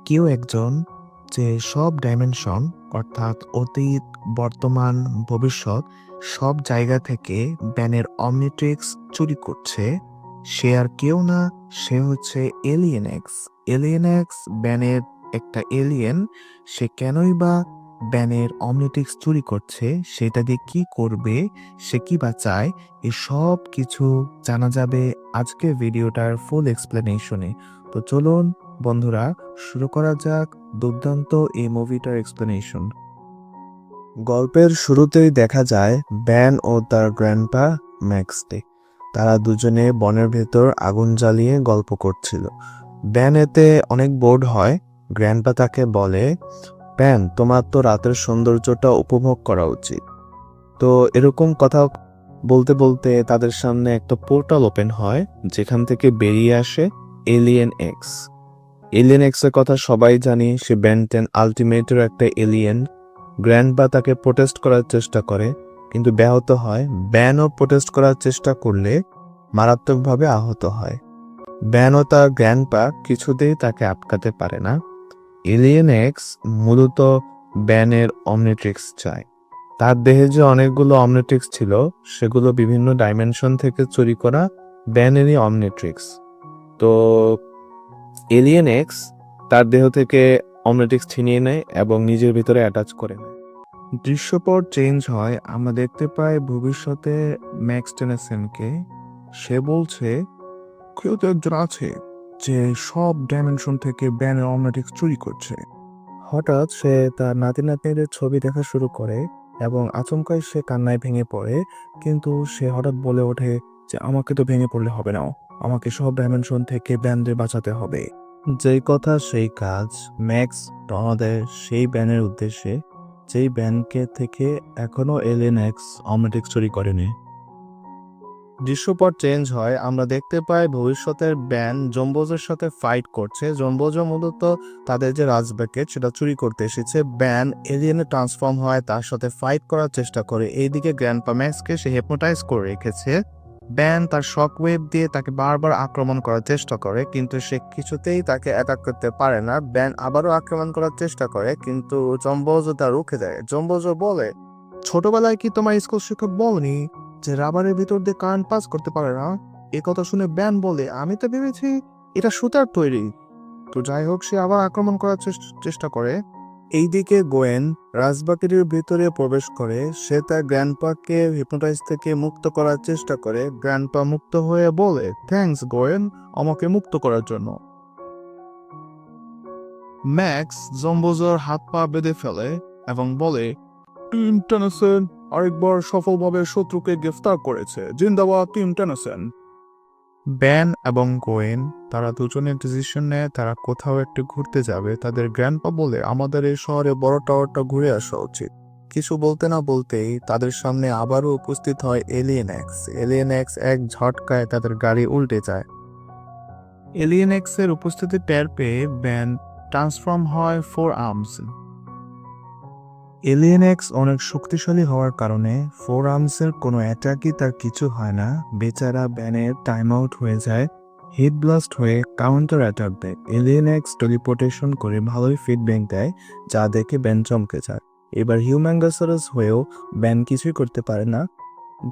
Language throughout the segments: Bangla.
কেউ একজন যে সব ডাইমেনশন অর্থাৎ অতীত, বর্তমান, ভবিষ্যৎ সব জায়গা থেকে ব্যানের অমনিট্রিক্স চুরি করছে, সে আর কেউ না, সে হচ্ছে এলিয়েন এক্স। এলিয়েন এক্স ব্যানের একটা এলিয়েন। সে কেনই বা ব্যানের অমনিট্রিক্স চুরি করছে, সেটা দিয়ে কি করবে, সে কি বা চায়, এই সব কিছু জানা যাবে আজকের ভিডিওটার ফুল এক্সপ্লেনেশনে। তো চলুন বন্ধুরা, শুরু করা যাক দুর্দান্ত এই মুভিটার এক্সপ্লেনেশন। গল্পের শুরুতেই দেখা যায় ব্যান ও তার গ্র্যান্ডপা ম্যাক্সকে। তারা দুজনে বনের ভেতর আগুন জ্বালিয়ে গল্প করছিল। ব্যান এতে অনেক বোর্ড হয়। গ্র্যান্ডপা তাকে বলে, ব্যান, তোমার তো রাতের সৌন্দর্যটা উপভোগ করা উচিত। তো এরকম কথা বলতে বলতে তাদের সামনে একটা পোর্টাল ওপেন হয়, যেখান থেকে বেরিয়ে আসে এলিয়েন এক্স। এলিয়েন এক্সের কথা সবাই জানি, সে ব্যান 10 আলটিমেটের একটা এলিয়েন। গ্র্যান্ডপা তাকে প্রোটেস্ট করার চেষ্টা করে, কিন্তু ব্যাহত হয়। ব্যানও প্রোটেস্ট করার চেষ্টা করলে মারাত্মকভাবে আহত হয়। ব্যান ও তার গ্র্যান্ডপা কিছুতেই তাকে আটকাতে পারে না। এলিয়েন এক্স মূলত ব্যানের অমনিট্রিক্স চায়। তার দেহে যে অনেকগুলো অমনিট্রিক্স ছিল, সেগুলো বিভিন্ন ডাইমেনশন থেকে চুরি করা ব্যানেরই অমনিট্রিক্স। তো এলিয়েন এক্স তার দেহ থেকে অমনিট্রিক্স ছিনিয়ে নেয় এবং নিজের ভিতরে অ্যাটাচ করে নেয়। দৃশ্যপট চেঞ্জ হয়, আমরা দেখতে পাই ভবিষ্যতে ম্যাক্স টেনেসেনকে। সে বলছে কেউ তো একজন আছে যে সব ডাইমেনশন থেকে ব্যানের অমনিট্রিক্স চুরি করছে। হঠাৎ সে তার নাতি নাতনিদের ছবি দেখা শুরু করে এবং আচমকাই সে কান্নায় ভেঙে পড়ে। কিন্তু সে হঠাৎ বলে ওঠে যে আমাকে তো ভেঙে পড়লে হবে না, আমাকে সব ডাইমেনশন থেকে ব্যান্ডে বাঁচাতে হবে। যেই কথা সেই কাজ। ম্যাক্স রওনা দেয় সেই ব্যানের উদ্দেশ্যে, যেই ব্যানকে থেকে এখনো এলিয়েন এক্স অমনিট্রিক্স চুরি করেনি। দৃশ্যপট চেঞ্জ হয়, আমরা দেখতে পাই ভবিষ্যতের ব্যান জম্বোজের সাথে ফাইট করছে। জম্বোজ মূলত তাদের যে রাজব্যাকেট সেটা চুরি করতে এসেছে। ব্যান এলিয়েনে ট্রান্সফর্ম হয়, তার সাথে ফাইট করার চেষ্টা করে। এইদিকে গ্র্যান্ডপা ম্যাক্সকে সে হিপনোটাইজ করে রেখেছে। ব্যান তার শক ওয়েভ দিয়ে তাকে বারবার আক্রমণ করার চেষ্টা করে, কিন্তু সে কিছুতেই তাকে অ্যাটাক করতে পারে না। ব্যান আবারও আক্রমণ করার চেষ্টা করে, কিন্তু জম্বোজও তা রুখে দেয়। জম্বোজও বলে, ছোটবেলায় কি তোমার স্কুল শিক্ষক বলেনি যে রাবারের ভিতর দিয়ে কারেন্ট পাস করতে পারে না? এ কথা শুনে ব্যান বলে, আমি তো ভেবেছি এটা সুতার তৈরি। তো যাই হোক, সে আবার আক্রমণ করার চেষ্টা করে। এইদিকে গোয়েন রাজবাকিরির ভিতরে প্রবেশ করে। সে তার গ্র্যান্ডপাকে হিপনোটাইজ থেকে মুক্ত করার চেষ্টা করে। গ্র্যান্ডপা মুক্ত হয়ে বলে, থ্যাঙ্কস গোয়েন, আমাকে মুক্ত করার জন্য। ম্যাক্স জম্বোজোর হাত পা বেঁধে ফেলে এবং বলে, টিম টেনেসন আরেকবার সফলভাবে শত্রুকে গ্রেফতার করেছে, জিন্দাবাদ টিম টেনেসন। ব্যান এবং গোয়েন তারা দুজনে ডিসিশন নেয় তারা কোথাও একটু ঘুরতে যাবে। তাদের গ্র্যান্ডপা বলে, আমাদের এই শহরে বড় টাওয়ারটা ঘুরে আসা উচিত। কিছু বলতে না বলতেই তাদের সামনে আবারও উপস্থিত হয় এলিয়েন এক্স। এলিয়েন এক্স এক ঝটকায় তাদের গাড়ি উল্টে যায়। এলিয়েন এক্স এর উপস্থিতি টের পেয়ে ব্যান ট্রান্সফর্ম হয় 4 আর্মস। এলিয়েন এক্স অনেক শক্তিশালী হওয়ার কারণে 4 আর্মসের কোনো অ্যাটাকই তার কিছু হয় না। বেচারা ব্যানের টাইম আউট হয়ে যায়, হিট ব্লাস্ট হয়ে কাউন্টার অ্যাটাক দেয়। এলিয়েন এক্স টেলিপোর্টেশন করে ভালোই ফিডব্যাক দেয়, যা দেখে ব্যান চমকে যায়। এবার হিউম্যাঙ্গাসারাস হয়েও ব্যান কিছুই করতে পারে না।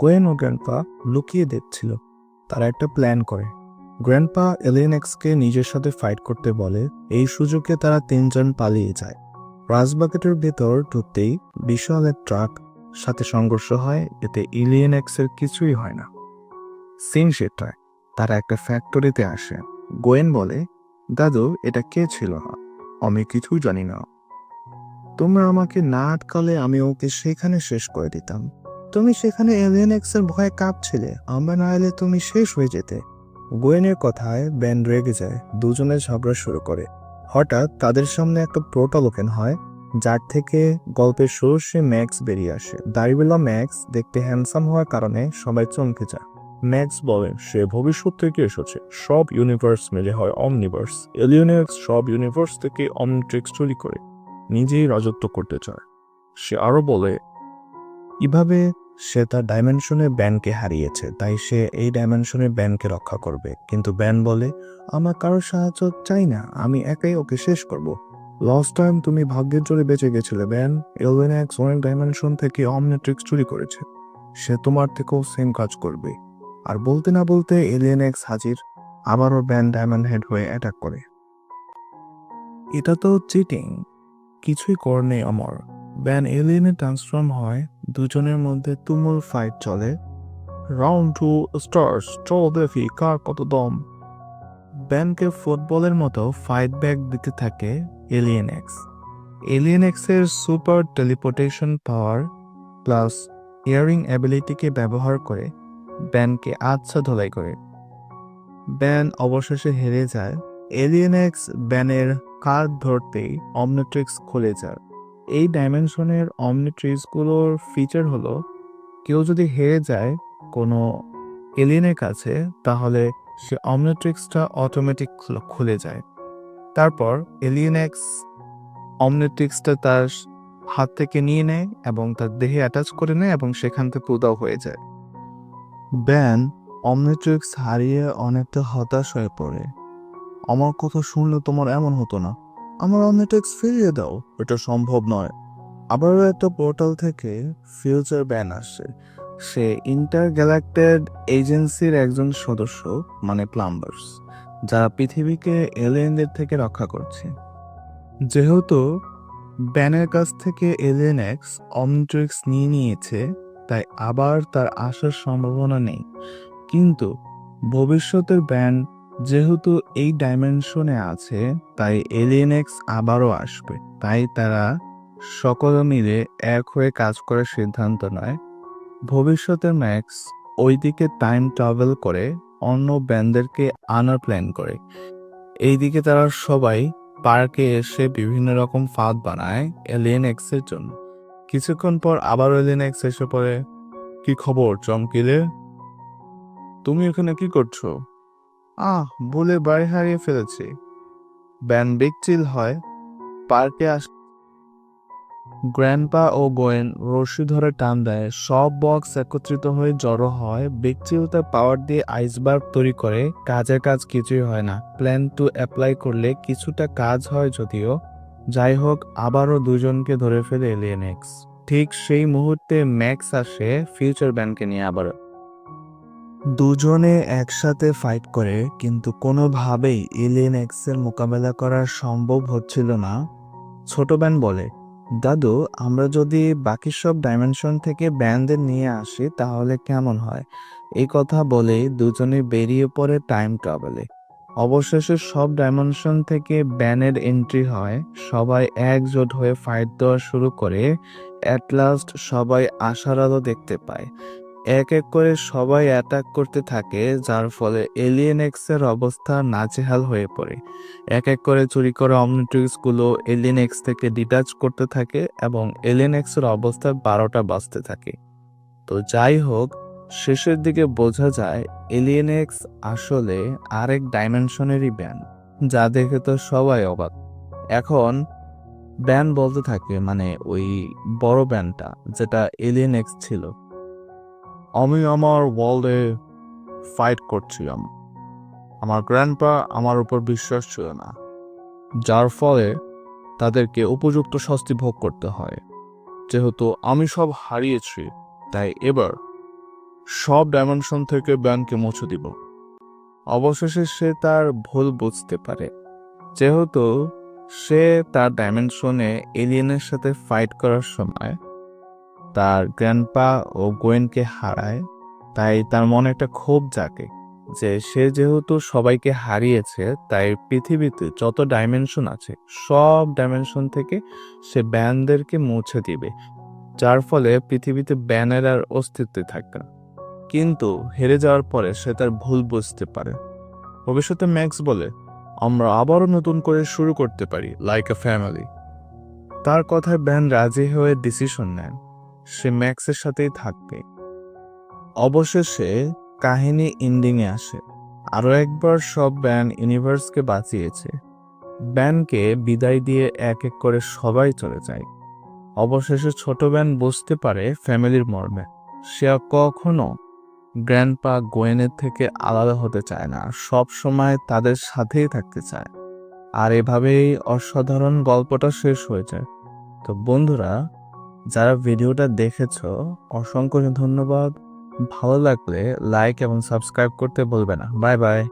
গোয়েন ও গ্র্যান্ডপা লুকিয়ে দেখছিল। তারা একটা প্ল্যান করে। গ্র্যান্ডপা এলিয়েন এক্সকে নিজের সাথে ফাইট করতে বলে। এই সুযোগে তারা তিনজন পালিয়ে যায়। রাজবাকেটের ভেতর ঢুকতেই বিশাল এক ট্রাক সাথে সংঘর্ষ হয়, এতে এলিয়েন এক্সের কিছুই হয় না। সিন সেটায় তারা একটা ফ্যাক্টরিতে আসে। গোয়েন বলে, দাদু, এটা কে ছিল? না, আমি কিছুই জানি না। তোমরা আমাকে না আটকালে আমি ওকে সেখানে শেষ করে দিতাম। তুমি সেখানে এলিয়েন এক্সের ভয়ে কাঁপছিলে, আমরা না এলে তুমি শেষ হয়ে যেতে। গোয়েনের কথায় ব্যান রেগে যায়, দুজনে ঝগড়া শুরু করে। হঠাৎ তাদের সামনে একটা পোর্টাল ওপেন হয়, যার থেকে গল্পের ষোড়শে ম্যাক্স বেরিয়ে আসে। দাড়িওয়ালা ম্যাক্স দেখতে হ্যান্ডসাম হওয়ার কারণে সবাই চমকে যায়। ম্যাক্স বলে সে ভবিষ্যৎ থেকে এসেছে, সব ইউনিভার্স মিলে হয় অমনিভার্স। এলিয়েন এক্স সব ইউনিভার্স থেকে অমনিট্রিক্স চুরি করে নিজেই রাজত্ব করতে চায়। সে আরো বলে, এভাবে সে তার ডাইমেনশনে ব্যানকে হারিয়েছে, তাই সে এই ডাইমেনশনে ব্যানকে রক্ষা করবে। কিন্তু ব্যান বলে, আমার কারোর সাহায্য চাই না, আমি একাই ওকে শেষ করব। লাস্ট টাইম তুমি ভাগ্যের জোরে বেঁচে গেছিলে ব্যান। এলিয়েন এক্স অনেক ডাইমেনশন থেকে অমনিট্রিক্স চুরি করেছে, সে তোমার থেকেও সেম কাজ করবে। আর বলতে না বলতে এলিয়েন এক্স হাজির। আবারও ব্যান ডায়মন্ড হেড হয়ে অ্যাটাক করে। এটা তো চিটিং, কিছুই কর নেই আমার। ব্যান এলিয়েনে ট্রান্সফর্ম হয়, দুজনের মধ্যে তুমুল ফাইট চলে। রাউন্ড 2 স্টার্স, চল দেখি কার কত দম। ব্যানকে ফুটবলের মতো ফাইট ব্যাক দিতে থাকে এলিয়েন এক্স। এলিয়েন এক্সের super teleportation power plus hearing অ্যাবিলিটিকে ব্যবহার করে ব্যানকে আচ্ছা ধোলাই করে। ব্যান অবশেষে হেরে যায়। এলিয়েন এক্স ব্যানের কাঁধ ধরতেই অমনিট্রিক্স খুলে যায়। এই ডাইমেনশনের অমনিট্রিক্সগুলোর ফিচার হলো, কেউ যদি হেরে যায় কোনো এলিয়েনের কাছে, তাহলে সে অমনিট্রিক্সটা অটোমেটিক খুলে যায়। তারপর এলিয়েন এক্স অমনিট্রিক্সটা তার হাত থেকে নিয়ে নেয় এবং তার দেহে অ্যাটাচ করে নেয় এবং সেখান থেকে উধাও হয়ে যায়। ব্যান অমনিট্রিক্স হারিয়ে অনেকটা হতাশ হয়ে পড়ে। আমার কথা শুনলে তোমার এমন হতো না, আমার অমনিট্রিক্স ফিরিয়ে দাও। এটা সম্ভব নয়। আবারও একটা পোর্টাল থেকে ফিউচার ব্যান আসে। সে ইন্টার গ্যালাক্টেড এজেন্সির একজন সদস্য, মানে প্লাম্বার্স, যারা পৃথিবীকে এলিয়েনদের থেকে রক্ষা করছে। যেহেতু ব্যানের কাছ থেকে এলিয়েন এক্স অমনিট্রিক্স নিয়ে নিয়েছে, তাই আবার তার আসার সম্ভাবনা নেই। কিন্তু ভবিষ্যতের ব্যান যেহেতু এই ডাইমেনশনে আছে, তাই এলিয়েন এক্স আবারও আসবে। তাই তারা সকলে মিলে এক হয়ে কাজ করার সিদ্ধান্ত নেয়। ভবিষ্যতের ম্যাক্স ওইদিকে টাইম ট্রাভেল করে অন্য ব্যান্ডদেরকে আনার প্ল্যান করে। এইদিকে তারা সবাই পার্কে এসে বিভিন্ন রকম ফাঁদ বানায় এলিয়েন এক্সের জন্য। কিছুক্ষণ পর আবার এলিয়েন এক্স এসে পড়ে। কি খবর চমকিলে, তুমি এখানে কি করছো? বলে বাড়ি হারিয়ে ফেলেছি। ব্যান বিগ চিল হয়। পার্কে গ্র্যান্ডপা ও গোয়েন রশি ধরে টান দেয়, সব বক্স একত্রিত হয়ে জড়ো হয়। বিগ চিল তার পাওয়ার দিয়ে আইসবার্গ তৈরি করে। কাজের কাজ কিছুই হয় না। প্ল্যান টু অ্যাপ্লাই করলে কিছুটা কাজ হয় যদিও। যাই হোক, আবারও দুজনকে ধরে ফেলে এলিয়েন এক্স। ঠিক সেই মুহূর্তে ম্যাক্স আসে ফিউচার ব্যানকে নিয়ে আবার। দুজনে একসাথে ফাইট করে, কিন্তু কোনোভাবেই এলিয়েন এক্সের মোকাবেলা করা সম্ভব হচ্ছিল না। ছোট ব্যান বলে, দাদু, আমরা যদি বাকি সব ডাইমেনশন থেকে ব্যানদের নিয়ে আসি তাহলে কেমন হয়? এই কথা বলেই দুজনে বেরিয়ে পড়ে টাইম ট্রাভেলে। অবশেষে সব ডাইমেনশন থেকে ব্যানের এন্ট্রি হয়। সবাই একজোট হয়ে ফাইট দেওয়া শুরু করে। অ্যাট লাস্ট সবাই আশার আলো দেখতে পায়। এক এক করে সবাই অ্যাটাক করতে থাকে, যার ফলে এলিয়েন এক্সের অবস্থা নাজেহাল হয়ে পড়ে। এক এক করে চুরি করা অমনিট্রিক্সগুলো এলিয়েন এক্স থেকে ডিটাচ করতে থাকে এবং এলিয়েন এক্সের অবস্থা 12টা বাজতে থাকে। তো যাই হোক, শেষের দিকে বোঝা যায় এলিয়েন এক্স আসলে আরেক ডাইমেনশনেরই ব্যান, যা দেখে তো সবাই অবাক। এখন ব্যান বলতে থাকে, মানে ওই বড় ব্যানটা যেটা এলিয়েন এক্স ছিল, আমি আমার ওয়ার্ল্ডে ফাইট করছিলাম। আমার গ্র্যান্ডপা আমার উপর বিশ্বাস ছিল না, যার ফলে তাদেরকে উপযুক্ত শাস্তি ভোগ করতে হয়। যেহেতু আমি সব হারিয়েছি, তাই এবার সব ডাইমেনশন থেকে ব্যানকে মুছে দিব। অবশেষে সে তার ভুল বুঝতে পারে। যেহেতু সে তার ডাইমেনশনে এলিয়েনের সাথে ফাইট করার সময় তার গ্র্যান্ডপা ও গোয়েনকে হারায়, তাই তার মনে একটা ক্ষোভ জাগে যে সে যেহেতু সবাইকে হারিয়েছে, তাই পৃথিবীতে যত ডাইমেনশন আছে সব ডাইমেনশন থেকে সে ব্যানদেরকে মুছে দিবে, যার ফলে পৃথিবীতে ব্যানের আর অস্তিত্ব থাকবে না। কিন্তু হেরে যাওয়ার পরে সে তার ভুল বুঝতে পারে। ভবিষ্যতে ম্যাক্স বলে, আমরা আবারও নতুন করে শুরু করতে পারি, লাইক এ ফ্যামিলি। তার কথায় ব্যান রাজি হয়ে ডিসিশন নেন সে ম্যাক্সের সাথেই থাকবে। অবশেষে কাহিনী এন্ডিংয়ে আসে। আরও একবার সব ব্যান ইউনিভার্সকে বাঁচিয়েছে। ব্যানকে বিদায় দিয়ে এক এক করে সবাই চলে যায়। অবশেষে ছোট ব্যান বুঝতে পারে ফ্যামিলির মর্মে। সে আর কখনো গ্র্যান্ডপা গোয়েনের থেকে আলাদা হতে চায় না, সব সময় তাদের সাথেই থাকতে চায়। আর এভাবেই অসাধারণ গল্পটা শেষ হয়ে যায়। তো বন্ধুরা, যারা ভিডিওটা দেখেছো, অসংখ্য ধন্যবাদ। ভালো লাগলে লাইক এবং সাবস্ক্রাইব করতে ভুলবে না। Bye bye.